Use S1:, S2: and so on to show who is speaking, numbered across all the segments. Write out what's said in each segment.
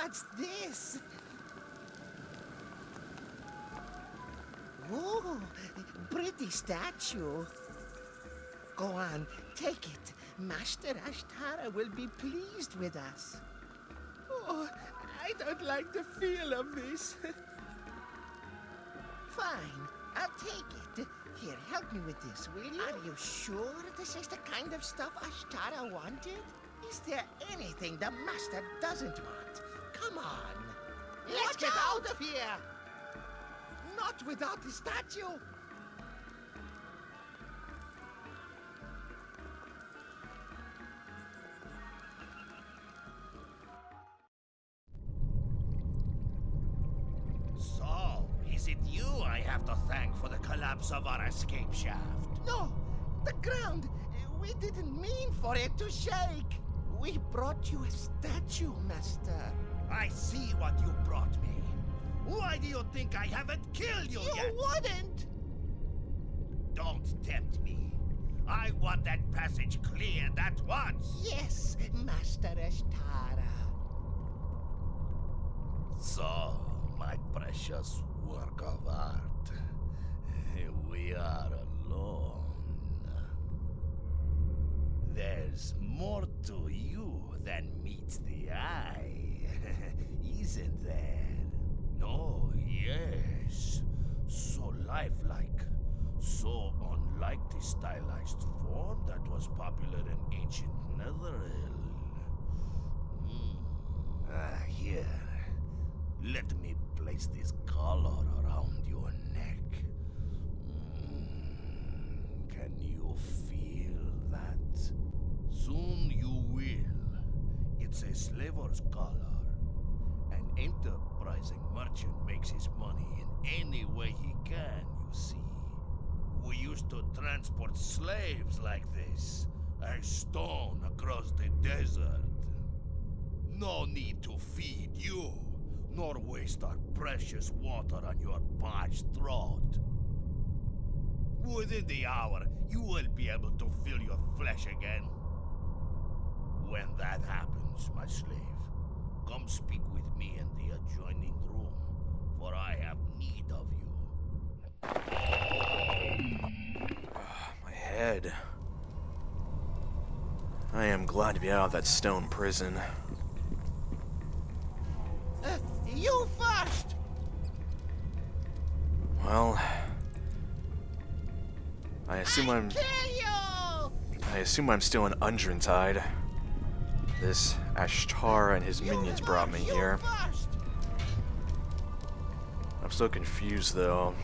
S1: What's this? Whoa, pretty statue. Go on, take it. Master Ashtara will be pleased with us. Oh, I don't like the feel of this. Fine, I'll take it. Here, help me with this, will you? Are you sure this is the kind of stuff Ashtara wanted? Is there anything the Master doesn't want? Come on. Let's get out of here! Not without the statue!
S2: So, is it you I have to thank for the collapse of our escape shaft?
S1: No! The ground! We didn't mean for it to shake! We brought you a statue, Master.
S2: I see what you brought me. Why do you think I haven't killed you yet?
S1: You wouldn't!
S2: Don't tempt me. I want that passage cleared at once.
S1: Yes, Master Ashtara.
S2: So, my precious work of art, we are alone. There's more to you than meets the eye, isn't there? Oh, yes. So lifelike. So unlike the stylized form that was popular in ancient Netheril. Here. Let me place this collar around your neck. Can you feel that? Soon you will. It's a slaver's collar. An enterprising merchant makes his money in any way he can, you see. We used to transport slaves like this, a stone across the desert. No need to feed you, nor waste our precious water on your parched throat. Within the hour, you will be able to feel your flesh again. When that happens, my slave, come speak with me in the adjoining room, for I have need of you.
S3: My head. I am glad to be out of that stone prison.
S1: You first!
S3: Well, I assume I'm still in Undrentide. This Ashtara and his minions brought me here. I'm so confused though.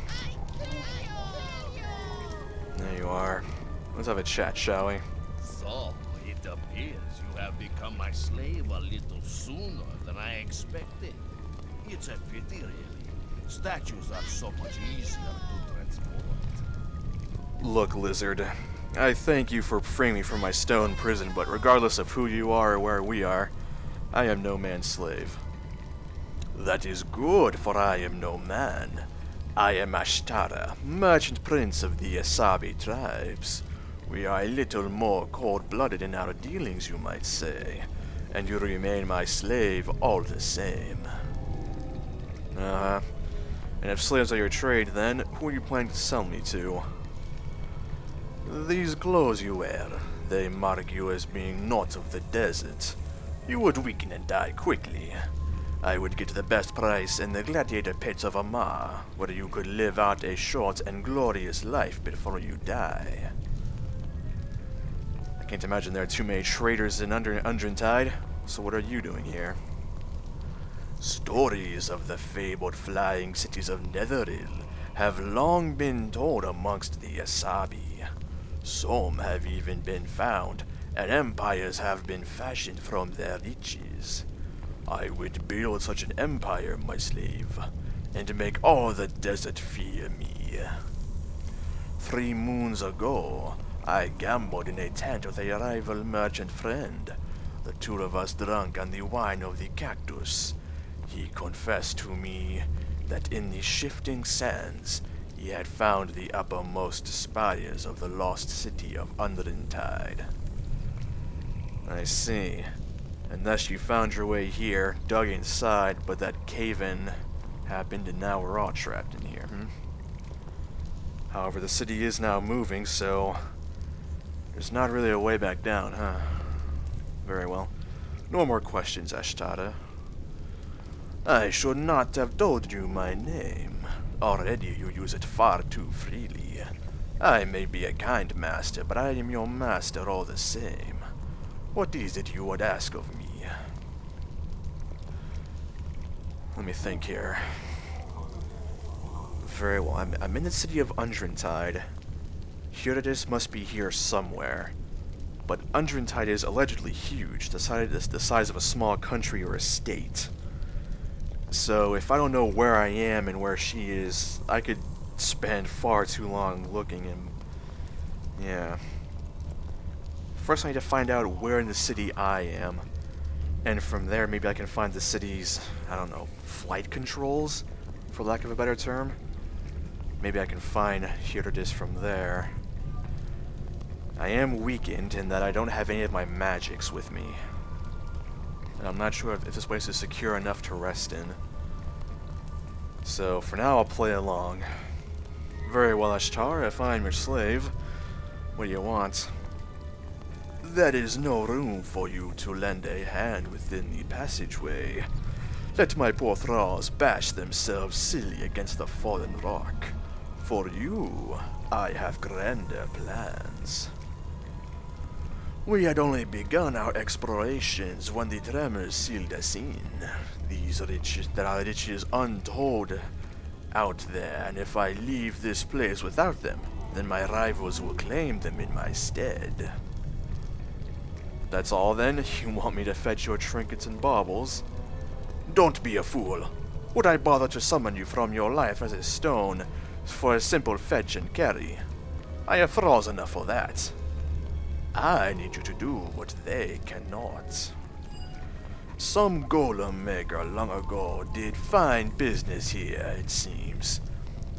S3: There you are. Let's have a chat, shall we?
S2: So, it appears you have become my slave a little sooner than I expected. It's a pity, really. Statues are so much easier to transport.
S3: Look, Lizard. I thank you for freeing me from my stone prison, but regardless of who you are or where we are, I am no man's slave. That is good, for I am no man. I am Ashtara, merchant prince of the Asabi tribes. We are a little more cold-blooded in our dealings, you might say, and you remain my slave all the same. Uh-huh. And if slaves are your trade, then who are you planning to sell me to? These clothes you wear, they mark you as being not of the desert. You would weaken and die quickly. I would get the best price in the gladiator pits of Amar, where you could live out a short and glorious life before you die. I can't imagine there are too many traders in Undrentide, so what are you doing here? Stories of the fabled flying cities of Netheril have long been told amongst the Asabi. Some have even been found, and empires have been fashioned from their riches. I would build such an empire, my slave, and make all the desert fear me. 3 moons ago, I gambled in a tent with a rival merchant friend. The 2 of us drank on the wine of the cactus. He confessed to me that in the shifting sands, he had found the uppermost spires of the lost city of Undrentide. I see. Unless you found your way here, dug inside, but that cave-in happened and now we're all trapped in here, However, the city is now moving, so there's not really a way back down, huh? Very well. No more questions, Ashtara. I should not have told you my name. Already you use it far too freely. I may be a kind master, but I am your master all the same. What is it you would ask of me? Let me think here. Very well, I'm in the city of Undrentide. Eurydice must be here somewhere. But Undrentide is allegedly huge, the size of a small country or a state. So if I don't know where I am and where she is, I could spend far too long looking and... yeah. First I need to find out where in the city I am. And from there maybe I can find the city's, I don't know, flight controls, for lack of a better term. Maybe I can find Eurydice from there. I am weakened in that I don't have any of my magics with me. And I'm not sure if this place is secure enough to rest in. So for now I'll play along. Very well, Ashtara, if I'm your slave. What do you want? There is no room for you to lend a hand within the passageway. Let my poor thralls bash themselves silly against the fallen rock. For you, I have grander plans. We had only begun our explorations when the tremors sealed us in. There are riches untold out there, and if I leave this place without them, then my rivals will claim them in my stead. That's all then? You want me to fetch your trinkets and baubles? Don't be a fool. Would I bother to summon you from your life as a stone for a simple fetch and carry? I have thralls enough for that. I need you to do what they cannot. Some golem maker long ago did fine business here, it seems.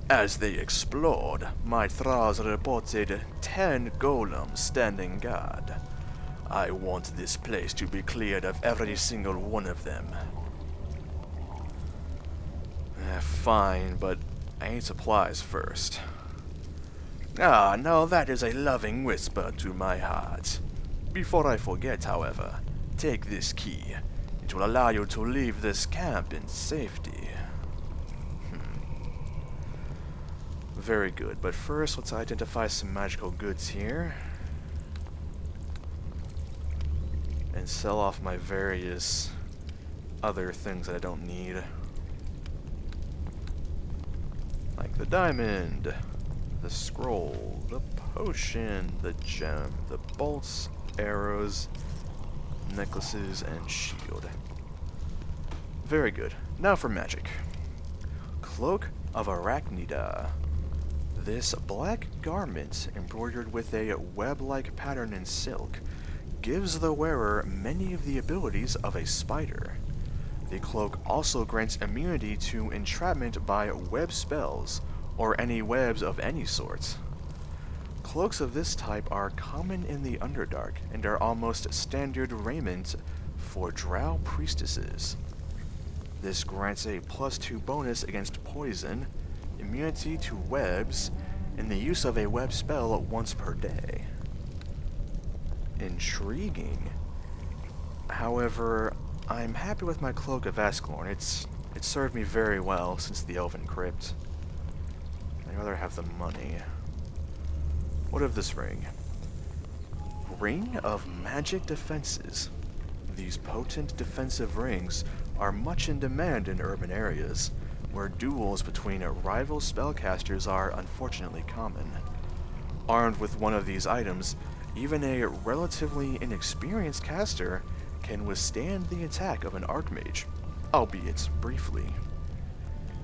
S3: As they explored, my thralls reported 10 golems standing guard. I want this place to be cleared of every single one of them. Fine, but I need supplies first. Ah, now that is a loving whisper to my heart. Before I forget, however, take this key. It will allow you to leave this camp in safety. Very good, but first let's identify some magical goods here. And sell off my various other things that I don't need. Like the diamond, the scroll, the potion, the gem, the bolts, arrows, necklaces, and shield. Very good. Now for magic. Cloak of Arachnida. This black garment, embroidered with a web-like pattern in silk, gives the wearer many of the abilities of a spider. The cloak also grants immunity to entrapment by web spells, or any webs of any sort. Cloaks of this type are common in the Underdark, and are almost standard raiment for drow priestesses. This grants a +2 bonus against poison, immunity to webs, and the use of a web spell once per day. Intriguing. However, I'm happy with my Cloak of Ascalorn. It served me very well since the Elven Crypt. I'd rather have the money. What of this ring? Ring of Magic Defenses. These potent defensive rings are much in demand in urban areas, where duels between rival spellcasters are unfortunately common. Armed with one of these items, even a relatively inexperienced caster can withstand the attack of an archmage, albeit briefly.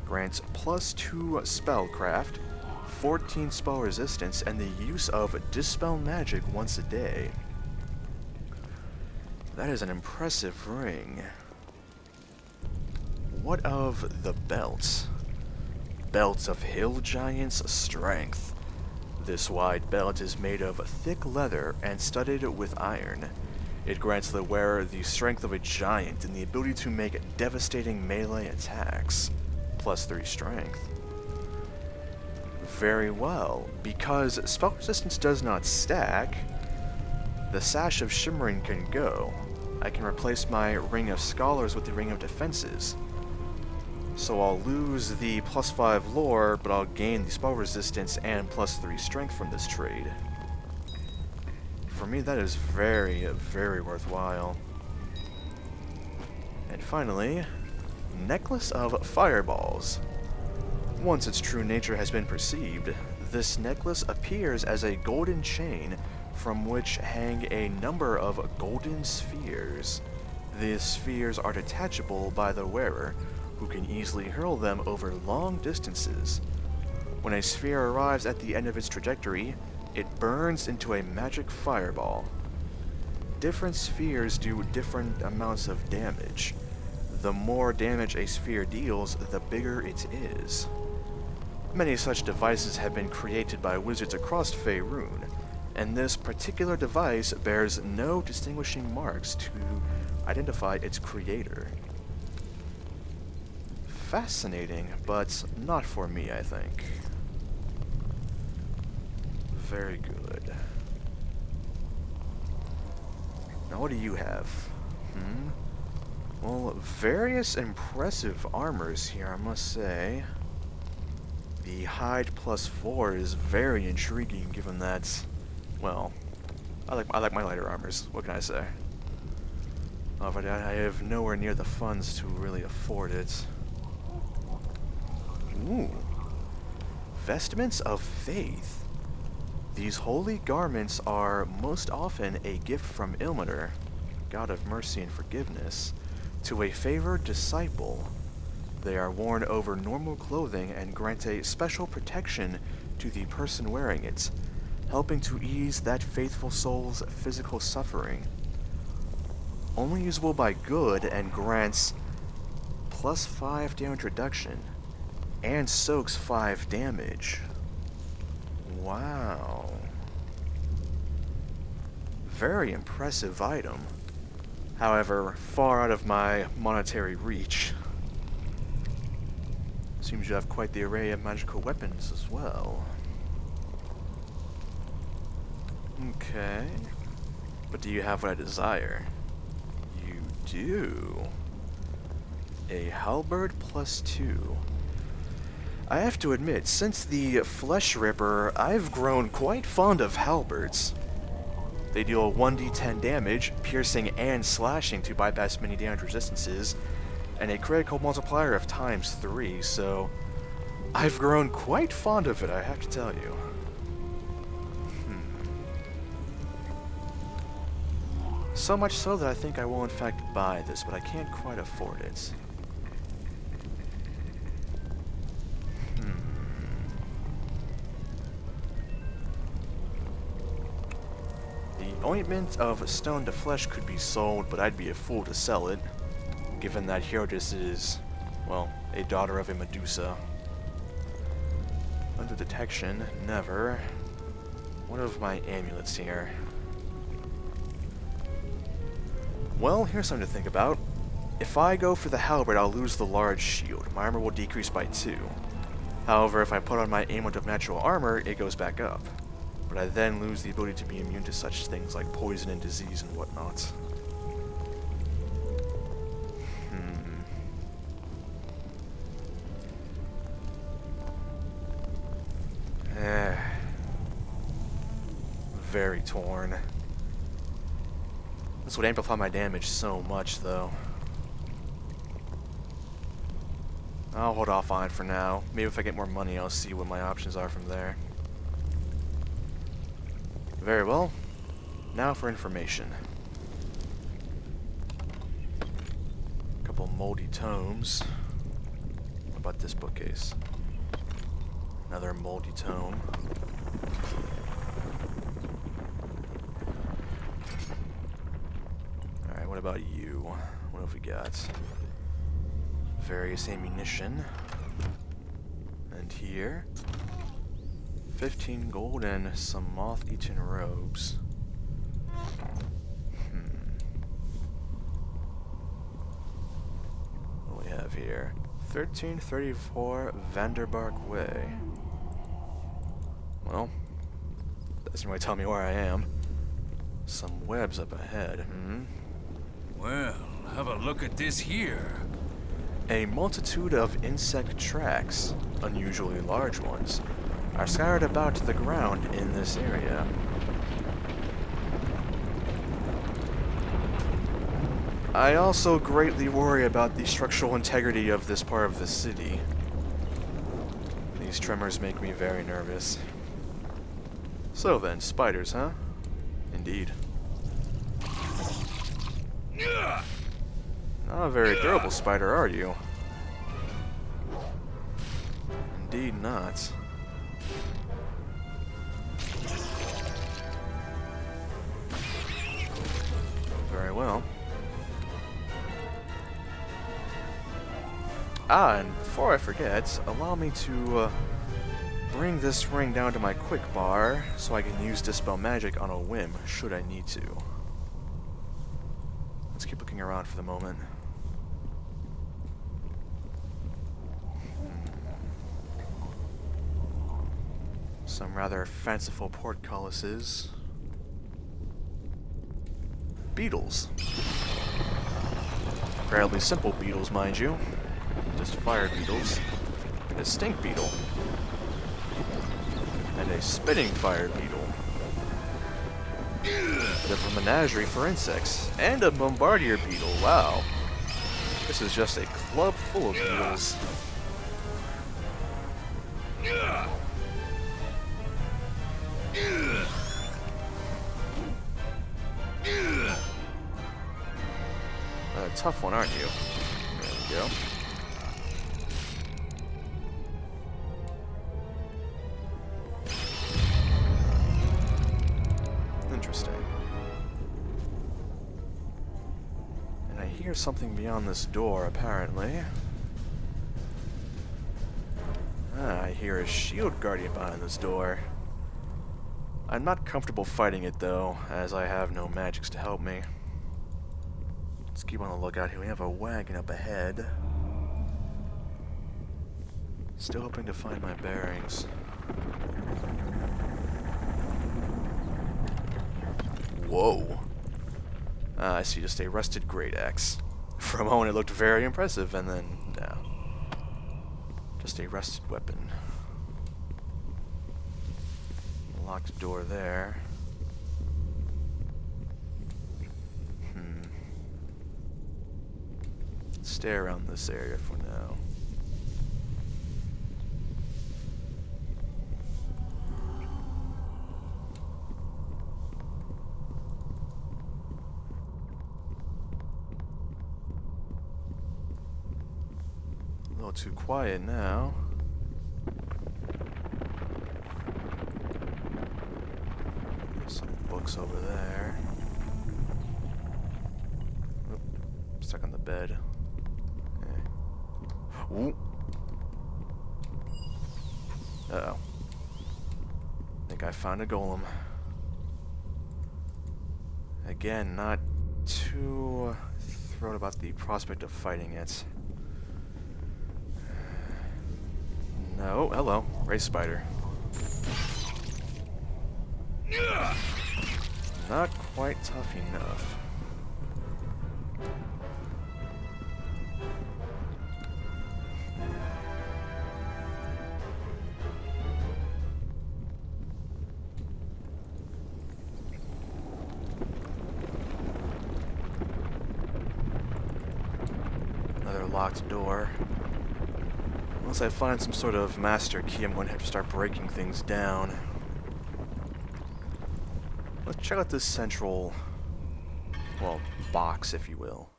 S3: Grants +2 spellcraft, 14 spell resistance, and the use of dispel magic once a day. That is an impressive ring. What of the belt? Belt of Hill Giant's Strength. This wide belt is made of thick leather and studded with iron. It grants the wearer the strength of a giant and the ability to make devastating melee attacks. +3 strength. Very well. Because spell resistance does not stack, the Sash of Shimmering can go. I can replace my Ring of Scholars with the Ring of Defenses. So I'll lose the +5 lore, but I'll gain the spell resistance and +3 strength from this trade. For me, that is very, very worthwhile. And finally, Necklace of Fireballs. Once its true nature has been perceived, this necklace appears as a golden chain from which hang a number of golden spheres. These spheres are detachable by the wearer, who can easily hurl them over long distances. When a sphere arrives at the end of its trajectory, it burns into a magic fireball. Different spheres do different amounts of damage. The more damage a sphere deals, the bigger it is. Many such devices have been created by wizards across Faerun, and this particular device bears no distinguishing marks to identify its creator. Fascinating, but not for me, I think. Very good. Now what do you have? Well, various impressive armors here, I must say. The hide +4 is very intriguing, given that, well, I like my lighter armors. What can I say? But I have nowhere near the funds to really afford it. Ooh, Vestments of Faith. These holy garments are most often a gift from Ilmater, god of mercy and forgiveness, to a favored disciple. They are worn over normal clothing and grant a special protection to the person wearing it, helping to ease that faithful soul's physical suffering. Only usable by good and grants +5 damage reduction and soaks 5 damage. Wow. Very impressive item. However, far out of my monetary reach. Seems you have quite the array of magical weapons as well. Okay. But do you have what I desire? You do. A halberd +2. I have to admit, since the Flesh Ripper, I've grown quite fond of halberds. They deal 1d10 damage, piercing and slashing to bypass many damage resistances, and a critical multiplier of ×3, so I've grown quite fond of it, I have to tell you. So much so that I think I will in fact buy this, but I can't quite afford it. The ointment of stone to flesh could be sold, but I'd be a fool to sell it, given that Herodis is, well, a daughter of a Medusa. Under detection, never. What of my amulets here? Well, here's something to think about. If I go for the halberd, I'll lose the large shield. My armor will decrease by 2. However, if I put on my amulet of natural armor, it goes back up. But I then lose the ability to be immune to such things like poison and disease and whatnot. Very torn. This would amplify my damage so much, though. I'll hold off on it for now. Maybe if I get more money, I'll see what my options are from there. Very well. Now for information. A couple moldy tomes. What about this bookcase? Another moldy tome. Alright, what about you? What have we got? Various ammunition. And here, 15 gold and some moth-eaten robes. here? 1334 Vanderbark Way. Well, doesn't really tell me where I am. Some webs up ahead,
S2: Well, have a look at this here.
S3: A multitude of insect tracks, unusually large ones, are scattered about the ground in this area. I also greatly worry about the structural integrity of this part of the city. These tremors make me very nervous. So then, spiders, huh? Indeed. Not a very durable spider, are you? Indeed not. Very well. And before I forget, allow me to bring this ring down to my quick bar so I can use Dispel Magic on a whim, should I need to. Let's keep looking around for the moment. Some rather fanciful portcullises. Beetles. Fairly simple beetles, mind you. Just fire beetles. A stink beetle. And a spitting fire beetle. Bit of a menagerie for insects. And a bombardier beetle, wow. This is just a club full of beetles. A tough one, aren't you? There we go. Interesting. And I hear something beyond this door, apparently. I hear a shield guardian behind this door. I'm not comfortable fighting it, though, as I have no magics to help me. Let's keep on the lookout here. We have a wagon up ahead. Still hoping to find my bearings. Whoa. I see, just a rusted great axe. For a moment it looked very impressive, and then, no. Just a rusted weapon. Locked door there. Stay around this area for now. A little too quiet now. Some books over there. Oop, stuck on the bed. Ooh. Uh-oh. Think I found a golem. Again, not too thrilled about the prospect of fighting it. No, hello, race spider. Not quite tough enough. Another locked door. Unless I find some sort of master key, I'm going to have to start breaking things down. Let's check out this central, well, box, if you will.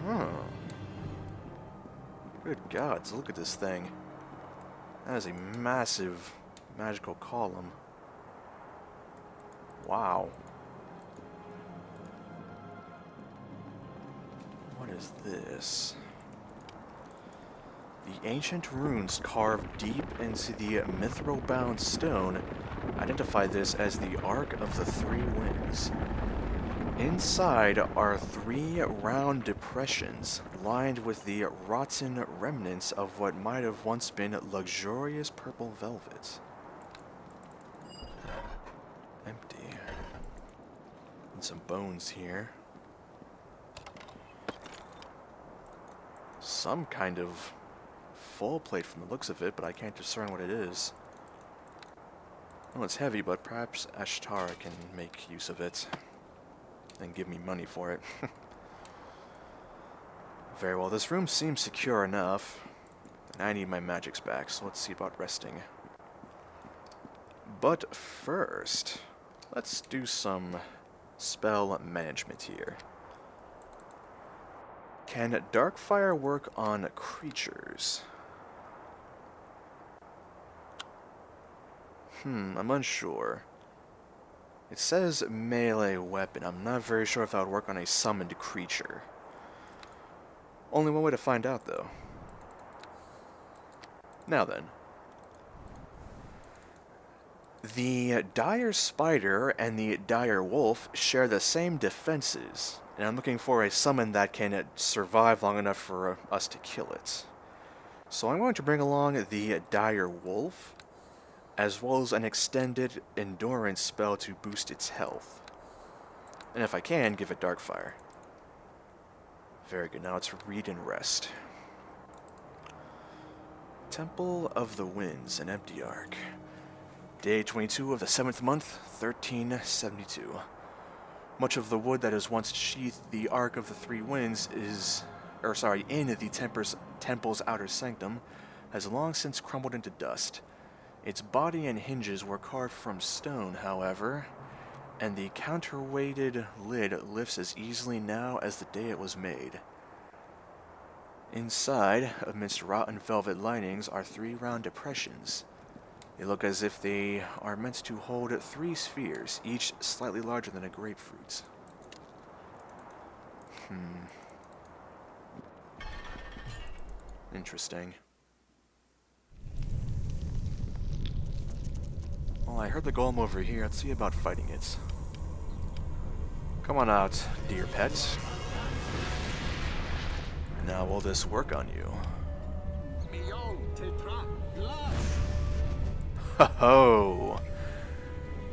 S3: Huh. Good gods, look at this thing. That is a massive magical column. Wow. What is this? The ancient runes carved deep into the mithril-bound stone identify this as the Ark of the Three Winds. Inside are 3 round depressions lined with the rotten remnants of what might have once been luxurious purple velvet. Empty. And some bones here. Some kind of full plate from the looks of it, but I can't discern what it is. Well, it's heavy, but perhaps Ashtara can make use of it and give me money for it. Very well, this room seems secure enough, and I need my magics back, so let's see about resting. But first, let's do some spell management here. Can Darkfire work on creatures? I'm unsure. It says melee weapon. I'm not very sure if that would work on a summoned creature. Only one way to find out, though. Now then. The dire spider and the dire wolf share the same defenses, and I'm looking for a summon that can survive long enough for us to kill it. So I'm going to bring along the dire wolf, as well as an extended endurance spell to boost its health. And if I can, give it Darkfire. Very good, now let's read and rest. Temple of the Winds, an empty ark. Day 22 of the 7th month, 1372. Much of the wood that has once sheathed the Ark of the Three Winds in the temple's outer sanctum, has long since crumbled into dust. Its body and hinges were carved from stone, however, and the counterweighted lid lifts as easily now as the day it was made. Inside, amidst rotten velvet linings, are 3 round depressions. They look as if they are meant to hold 3 spheres, each slightly larger than a grapefruit. Interesting. Well, I heard the golem over here. Let's see about fighting it. Come on out, dear pet. Now will this work on you? Ho-ho!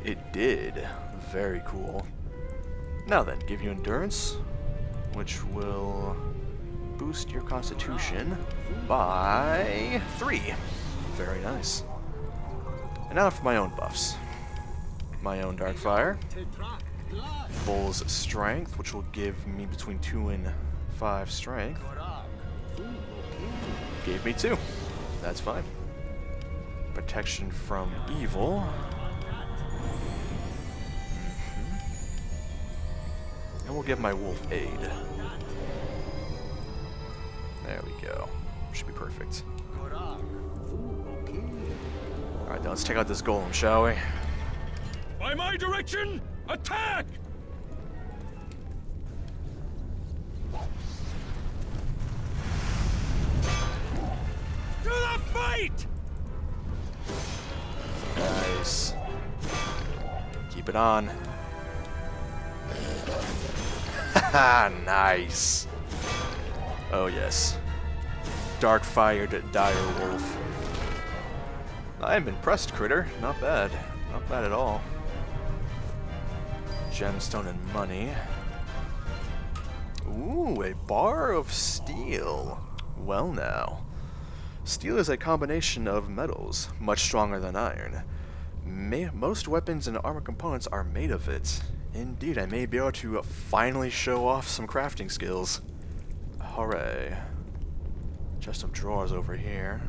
S3: It did. Very cool. Now then, give you endurance, which will boost your constitution by 3. Very nice. And now for my own buffs. My own Darkfire. Bull's Strength, which will give me between 2 and 5 strength. Gave me 2. That's fine. Protection from evil. And we'll give my wolf aid. There we go. Should be perfect. Alright, then let's take out this golem, shall we?
S4: By my direction, attack! To the fight!
S3: Nice. Keep it on. Haha, nice. Oh yes. Dark-fired dire wolf. I'm impressed, critter. Not bad. Not bad at all. Gemstone and money. Ooh, a bar of steel. Well now. Steel is a combination of metals, much stronger than iron. Most weapons and armor components are made of it. Indeed, I may be able to finally show off some crafting skills. Hooray. Chest of drawers over here.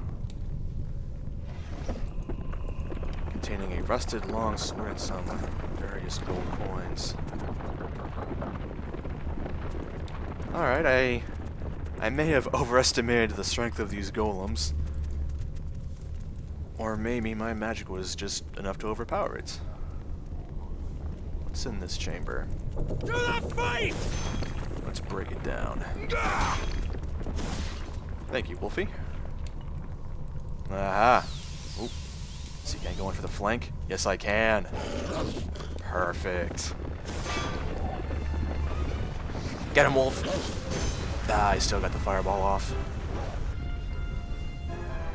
S3: Containing a rusted longsword and some various gold coins. Alright, I may have overestimated the strength of these golems. Or maybe my magic was just enough to overpower it. What's in this chamber?
S4: To the fight!
S3: Let's break it down. Thank you, Wolfie. Aha! Oop. So you can't go in for the flank? Yes, I can. Perfect. Get him, Wolf! Ah, I still got the fireball off.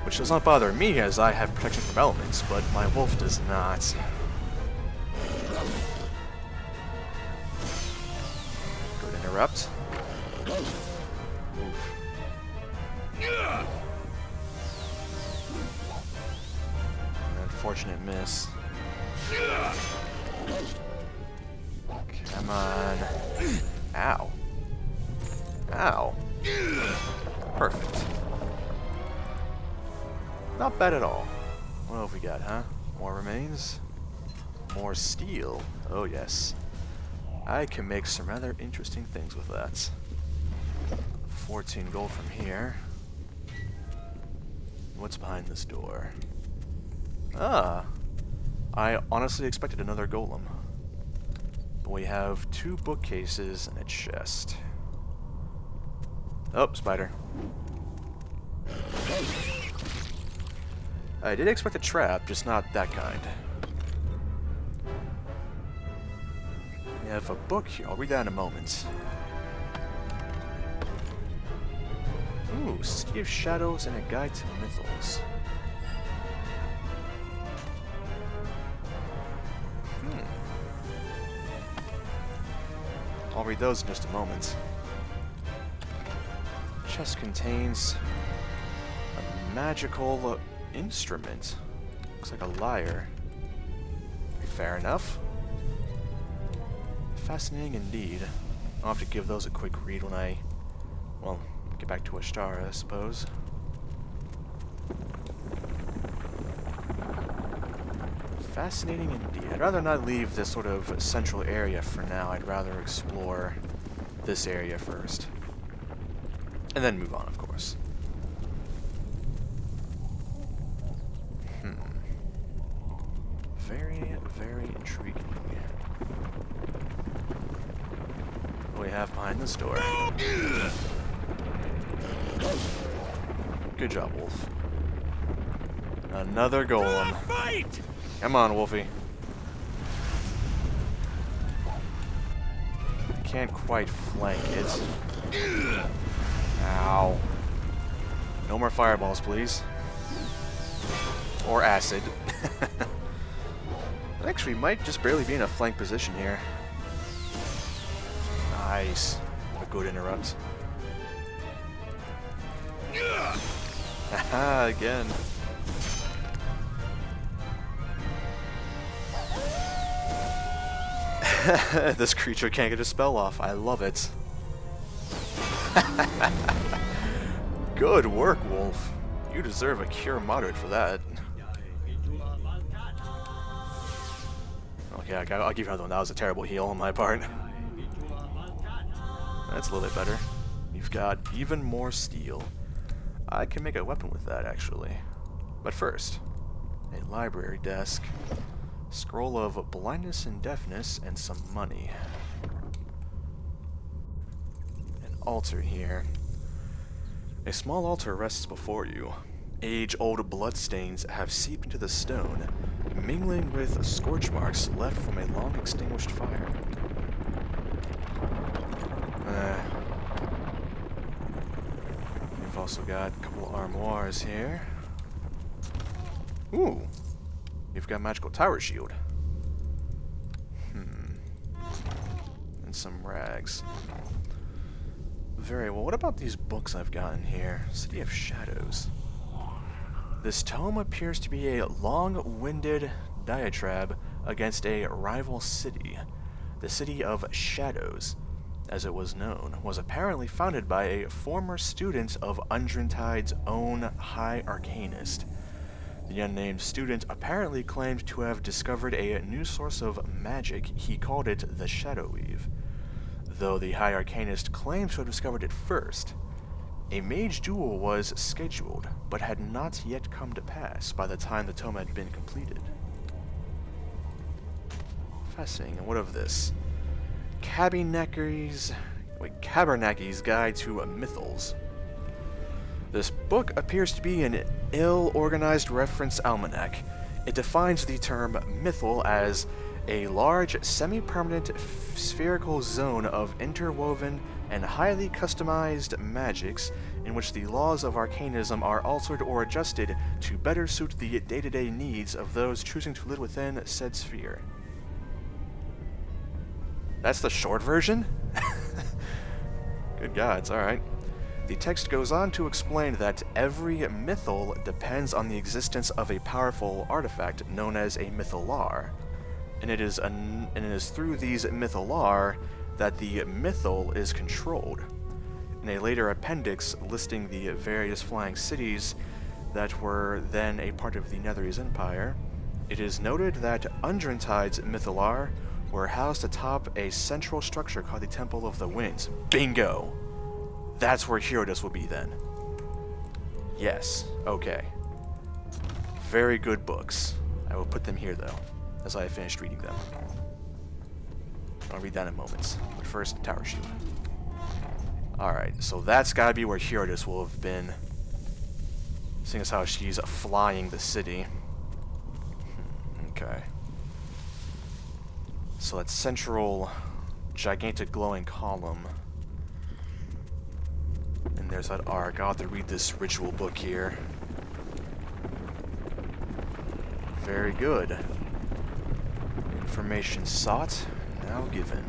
S3: Which does not bother me, as I have protection from elements, but my wolf does not. Good interrupt. Oof. An unfortunate miss. Come on. Ow. Ow. Perfect. Not bad at all. What have we got, huh? More remains? More steel. Oh yes. I can make some rather interesting things with that. 14 gold from here. What's behind this door? Ah. I honestly expected another golem. But we have 2 bookcases and a chest. Oh, spider. I did expect a trap, just not that kind. We have a book here. I'll read that in a moment. Ooh, City of Shadows and a Guide to Mythos. I'll read those in just a moment. Chest contains a magical instrument. Looks like a lyre. Fair enough. Fascinating indeed. I'll have to give those a quick read when I, well, get back to Ashtara, I suppose. Fascinating indeed. I'd rather not leave this sort of central area for now. I'd rather explore this area first. And then move on, of course. Very, very intriguing. What do we have behind this door? Good job, Wolf. Another golem. Come on, Wolfie. I can't quite flank it. Ow. No more fireballs, please. Or acid. Actually, might just barely be in a flank position here. Nice. A good interrupt. Haha, again. This creature can't get a spell off. I love it. Good work, Wolf. You deserve a cure moderate for that. Okay, I'll give you another one. That was a terrible heal on my part. That's a little bit better. You've got even more steel. I can make a weapon with that, actually. But first, a library desk, scroll of blindness and deafness, and some money. An altar here. A small altar rests before you. Age-old bloodstains have seeped into the stone, mingling with scorch marks left from a long-extinguished fire. We've also got a couple armoires here. Ooh! You've got magical tower shield. And some rags. Very well. What about these books I've got in here? City of Shadows. This tome appears to be a long-winded diatribe against a rival city. The City of Shadows, as it was known, was apparently founded by a former student of Undrentide's own High Arcanist. The unnamed student apparently claimed to have discovered a new source of magic. He called it the Shadow Weave, though the High Arcanist claims to have discovered it first. A mage duel was scheduled, but had not yet come to pass by the time the tome had been completed. Fascinating. And what of this? Cabernacky's Guide to Mythals. This book appears to be an ill-organized reference almanac. It defines the term mythal as a large, semi-permanent spherical zone of interwoven and highly customized magics in which the laws of arcanism are altered or adjusted to better suit the day-to-day needs of those choosing to live within said sphere. That's the short version? Good gods, alright. The text goes on to explain that every mythal depends on the existence of a powerful artifact known as a mythalar, and it is through these mythalar that the mythal is controlled. In a later appendix listing the various flying cities that were then a part of the Netherese Empire, it is noted that Undrentide's mythalar were housed atop a central structure called the Temple of the Winds. Bingo! That's where Herodes will be then. Yes, okay. Very good books. I will put them here though, as I have finished reading them. I'll read that in moments. But first, Tower Shield. Alright, so that's gotta be where Herodes will have been. Seeing as how she's flying the city. Okay. So that central, gigantic glowing column. And there's that arc. I'll have to read this ritual book here. Very good. Information sought, now given.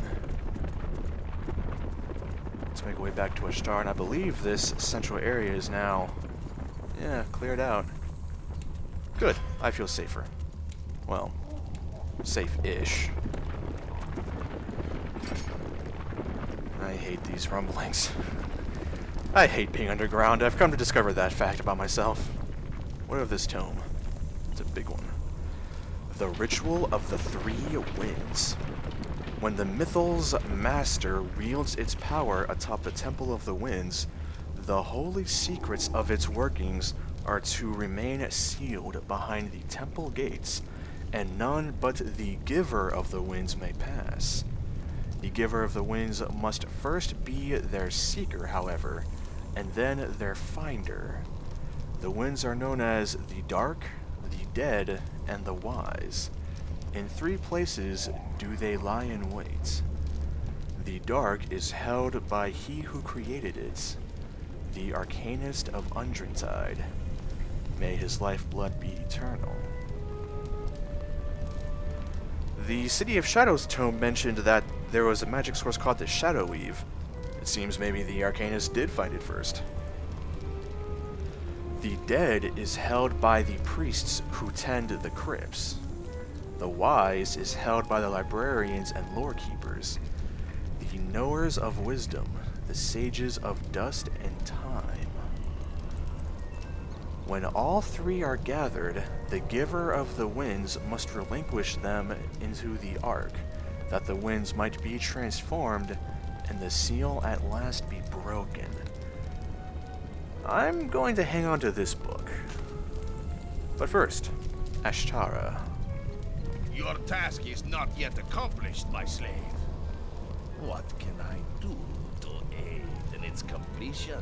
S3: Let's make our way back to Ashtara, and I believe this central area is now, cleared out. Good. I feel safer. Well, safe-ish. I hate these rumblings. I hate being underground. I've come to discover that fact about myself. What of this tome? It's a big one. The Ritual of the Three Winds. When the Mythal's master wields its power atop the Temple of the Winds, the holy secrets of its workings are to remain sealed behind the temple gates, and none but the Giver of the Winds may pass. The Giver of the Winds must first be their seeker, however, and then their finder. The winds are known as the Dark, the Dead, and the Wise. In 3 places do they lie in wait. The Dark is held by he who created it, the Arcanist of Undrentide. May his lifeblood be eternal. The City of Shadows tome mentioned that there was a magic source called the Shadow Weave. It seems maybe the Arcanist did find it first. The Dead is held by the priests who tend the crypts. The Wise is held by the librarians and lore keepers, the knowers of wisdom, the sages of dust and time. When all 3 are gathered, the Giver of the Winds must relinquish them into the Ark, that the winds might be transformed and the seal at last be broken. I'm going to hang on to this book. But first, Ashtara.
S2: Your task is not yet accomplished, my slave. What can I do to aid in its completion?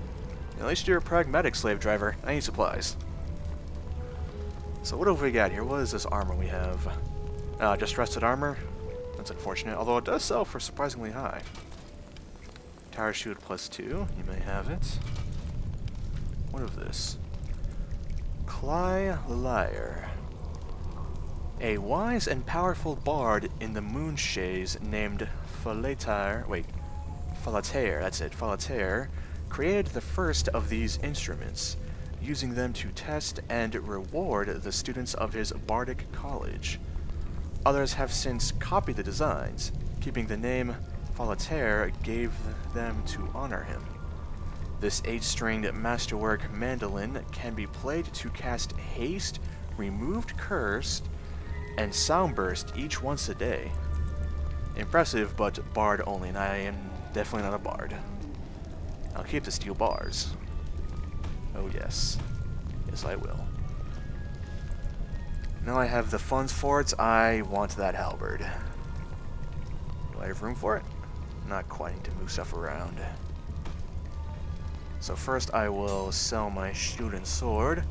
S3: At least you're a pragmatic slave driver. I need supplies. So what have we got here? What is this armor we have? Just rusted armor? That's unfortunate, although it does sell for surprisingly high. Tower Shield +2, you may have it. What of this? Cly the Liar. A wise and powerful bard in the Moonshays named Falater, created the first of these instruments, using them to test and reward the students of his bardic college. Others have since copied the designs, keeping the name Falater gave them to honor him. This 8-stringed masterwork mandolin can be played to cast Haste, Removed Curse, and Soundburst each once a day. Impressive, but bard only, and I am definitely not a bard. I'll keep the steel bars. Oh yes. Yes, I will. Now I have the funds for it, I want that halberd. Do I have room for it? Not quite, need to move stuff around. So first I will sell my shield and sword.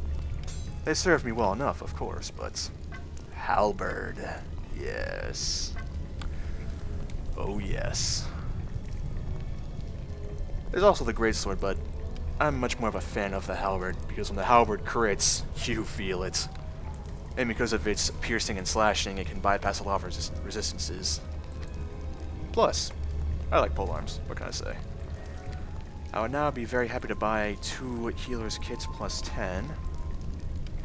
S3: They serve me well enough, of course, but... halberd. Yes. Oh yes. There's also the greatsword, but I'm much more of a fan of the halberd, because when the halberd crits, you feel it. And because of its piercing and slashing, it can bypass a lot of resistances. Plus, I like polearms, what can I say? I would now be very happy to buy 2 healer's kits plus 10.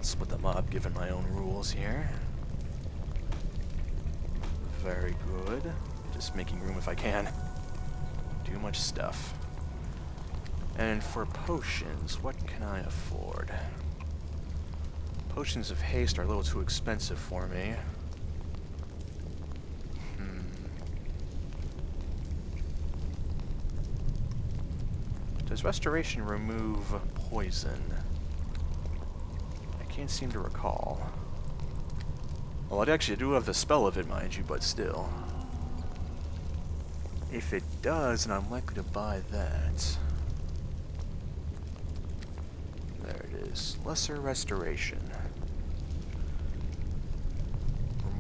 S3: Split them up, given my own rules here. Very good. Just making room if I can. Too much stuff. And for potions, what can I afford? Potions of haste are a little too expensive for me. Does restoration remove poison? I can't seem to recall. Well, I actually do have the spell of it, mind you, but still. If it does, then I'm likely to buy that. There it is. Lesser restoration.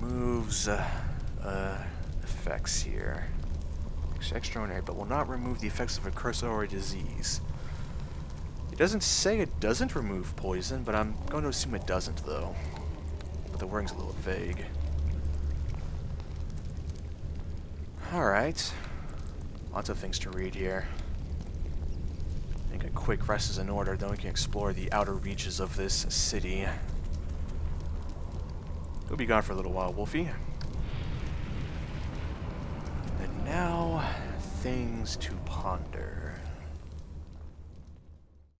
S3: Removes effects here. Extraordinary, but will not remove the effects of a curse or a disease. It doesn't say it doesn't remove poison, but I'm going to assume it doesn't, though. But the wording's a little vague. Alright. Lots of things to read here. I think a quick rest is in order, then we can explore the outer reaches of this city. We'll be gone for a little while, Wolfie. And now, things to ponder.